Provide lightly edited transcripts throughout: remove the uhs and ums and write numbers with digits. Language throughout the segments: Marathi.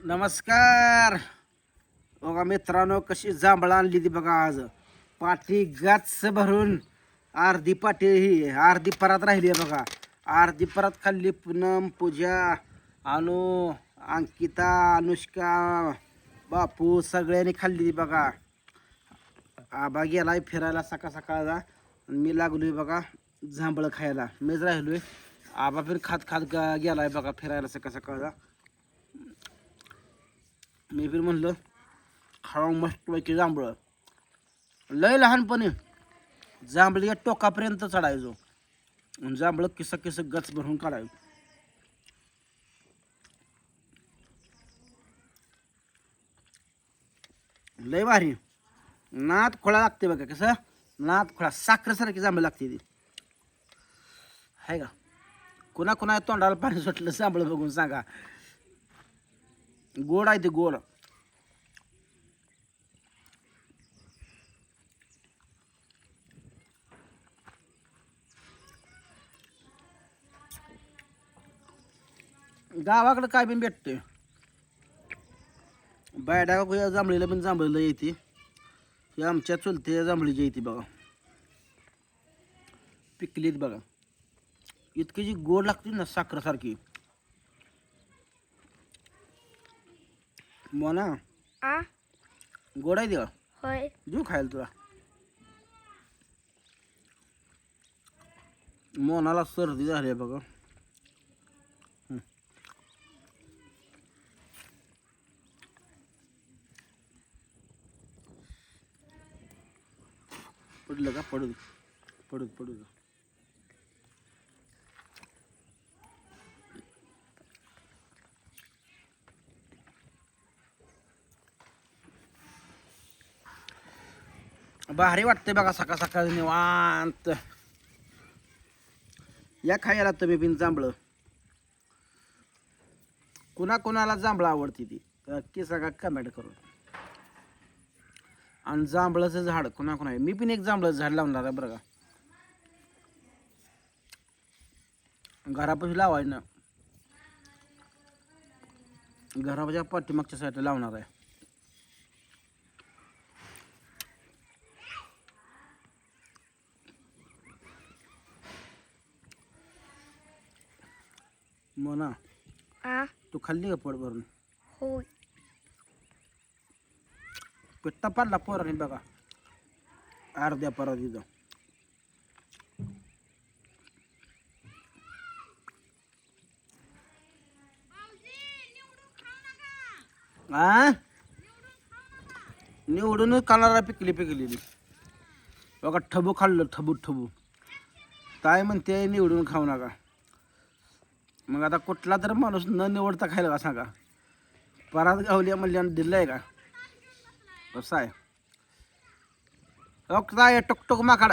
नमस्कार बघा मित्रांनो, कशी जांभळं आणली ती बघा. आज पाठी गच्च भरून अर्धी पाठी ही अर्धी परत राहिली आहे बघा. अर्धी परत खाल्ली. पूनम, पूजा, अनु, अंकिता, अनुष्का, बापू सगळ्यांनी खाल्ली ती बघा. आबा गेलाय फिरायला सकाळ सकाळचा. मी लागलोय बघा जांभळं खायला. मीच राहिलोय. आबा पण खात खात गेलाय बघा फिरायला सकाळ सकाळचा. मी पण म्हणलं खावा मस्तपैकी जांभळं. लय लहानपणी जांभळीच्या टोकापर्यंत चढायचो. जांभळं किस किस गच भरून काढायचो. लय भारी. नात खोळा लागते बघा. कसं नात खोळा साखरेसारखी जांभळं लागते ती. आहे का? कुणा कुणा तोंडाला पाणी सुटलं जांभळं बघून सांगा. गोड आहे ते गोड. गावाकडं काय पण भेटते. बायडा जांभळीला पण जांभळीला येते. ही आमच्या चुलते जांभळीची येते बघा. पिकलीत बघा. इतकी जी गोड लागते ना साखरेसारखी. मोना आ गोड आहे ती का? होय देऊ खायला तुला. मोनाला सर्दी झाली आहे बघा. पडलं का? पडू दे. पडू दे, पडू दे. भारी वाटते बघा सकाळ सकाळ निवांत. या खायला तुम्ही बिन जांभळं. कुणा कुणाला जांभळं आवडते ती की सगळा कमेंट करून. आणि जांभळाचं झाड कुणा कुणा. मी पण एक जांभळाचं झाड लावणार आहे बरं का. घरापाशी लावायचं ना. घराच्या पाठीमागच्या साईडला लावणार आहे. मोना आ तू खाल्ली का पोट भरून? होय पिट्टा पाडला पोराने बघा अर्ध्या परातीचा. आ निवडूनच खाणारा पिकली पिकलेली बघा. ठबू खाल्लं ठबू ठबू. काय म्हणते निवडून खाऊ नका. मग आता कुठला तर माणूस न निवडता खायला का सांगा. परात गावल्या म्हणल्यानं दिलंय का? कसं आहे काय टुकटुक माकाड.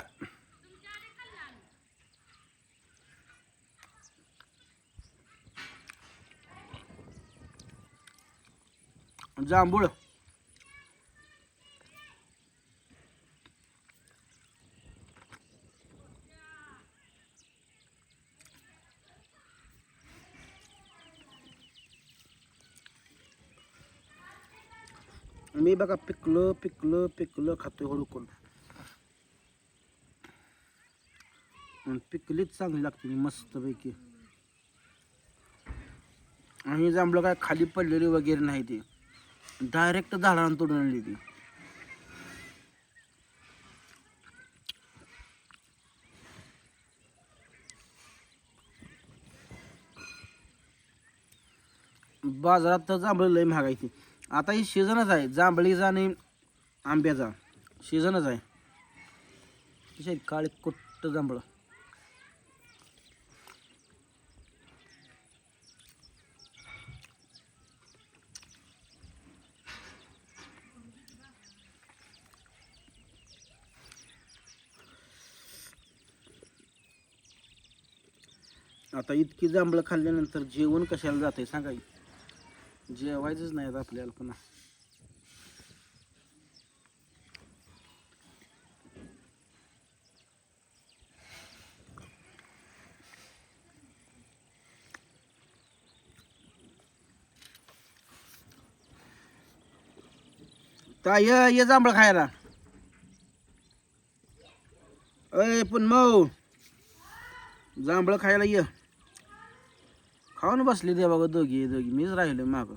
जांभूळ मी बघा पिकलं पिकलं पिकलं खातोय हुडकून. पिकलीच चांगली लागते मस्तपैकी. आणि जांभळं काय खाली पडलेली वगैरे नाही. ती डायरेक्ट झाडाला तोडून आणली ती. बाजारात तर जांभळं लय महाग आहे ती. आता ही सीझनच आहे जांभळीचा आणि आंब्याचा. सीझनच आहे. कशी आहेत काळी कुट्ट जांभळं. आता इतकी जांभळं खाल्ल्यानंतर जेवण कशाला जाते सांगा की. जेवायचंच नाही आता आपल्याला पुन्हा. ता ये जांभळ खायला. अय पण मऊ जांभळ खायला ये. खाऊन बसले ते बघा दोघी मीच राहिले माग.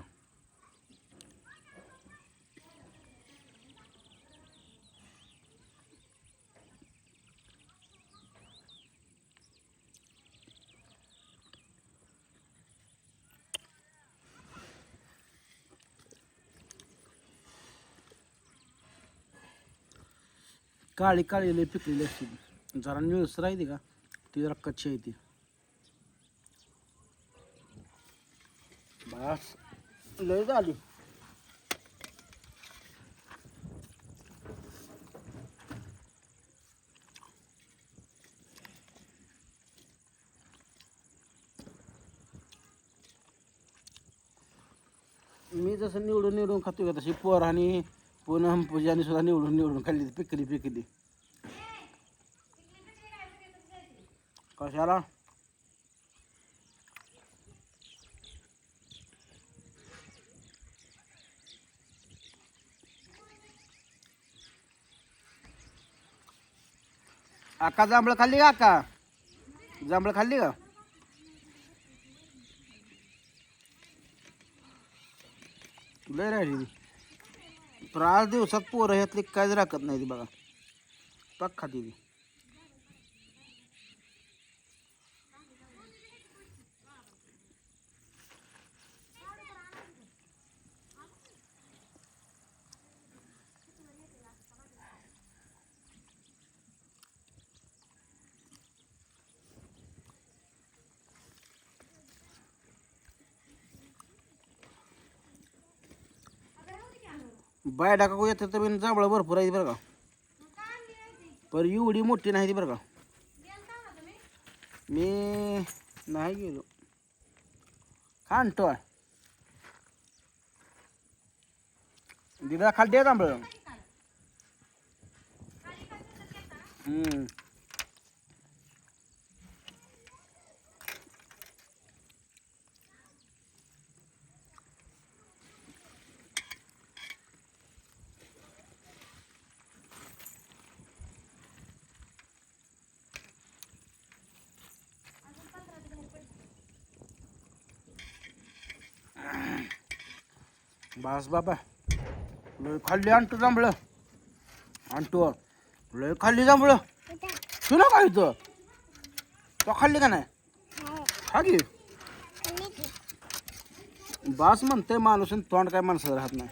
काळी काळी लय पिकलेली असते ती. जरा निळसर आहे ती का ती जरा कच्ची आहे ती. बस लय झाली. मी जसं निवडून निवडून खातो का तशी पोर आणि पूनम पूजाने सुद्धा निवडून निवडून खाल्ली पिकली पिकली. कशाला आका जांभळं खाल्ली का आका? जांभळं खाल्ली का? लय राहिली तर आज दिवसात पोरं ह्यातली काहीच राखत नाही ती बघा. पाक खाती ती. बाय टाका येतं तर पण जांभळं भरपूर आहे बरं का. पर एवढी मोठी नाही ती बरं का. मी नाही गेलो खाणतो दिदा खाली दे जांभळं. बस बाबा लय खाल्ली आणतो जांभळं. आणतो लय खाल्ली जांभळं. तुला काय होतं तो खाल्ली का नाही? खा की. बास म्हणते माणूस तोंड काय माणसाचं राहत नाही.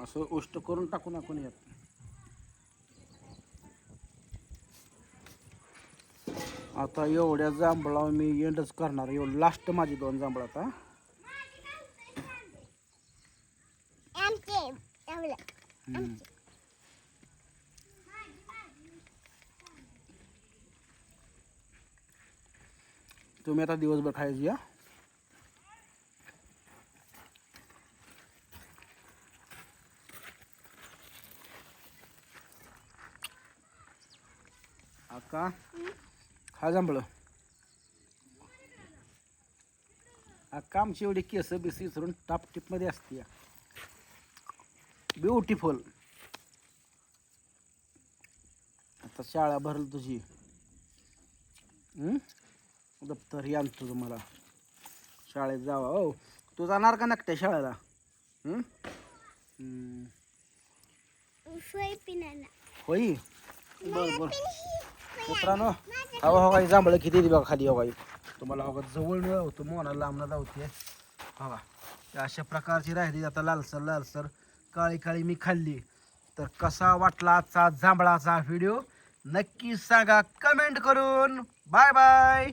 असं उष्ट करून टाकू नाकून येत. आता एवढ्या जांभळा मी एंडच करणार. एवढं लास्ट माझी 2 जांभळ आता. तुम्ही आता दिवसभर खायची या. आका खा जांभळं. आका आमची एवढी केस बिस विसरून टापटीप मध्ये असते. ब्युटिफुल. आता शाळा भरल तुझी. दप्तर ही आणतो तुम्हाला शाळेत जावा. हो तू जाणार का नकट्या शाळेला? होई बर बर. मित्रांनो हवा हो काही जांभळं किती बघा खाली हो काही. तुम्हाला हो जवळ न होतं मोना लांबनं धावते बघा. अशा प्रकारची राहिली आता लालसर लालसर काळी काळी मी खाल्ली. तर कसा वाटला आजचा जांभळाचा व्हिडिओ नक्की सांगा कमेंट करून. Bye bye.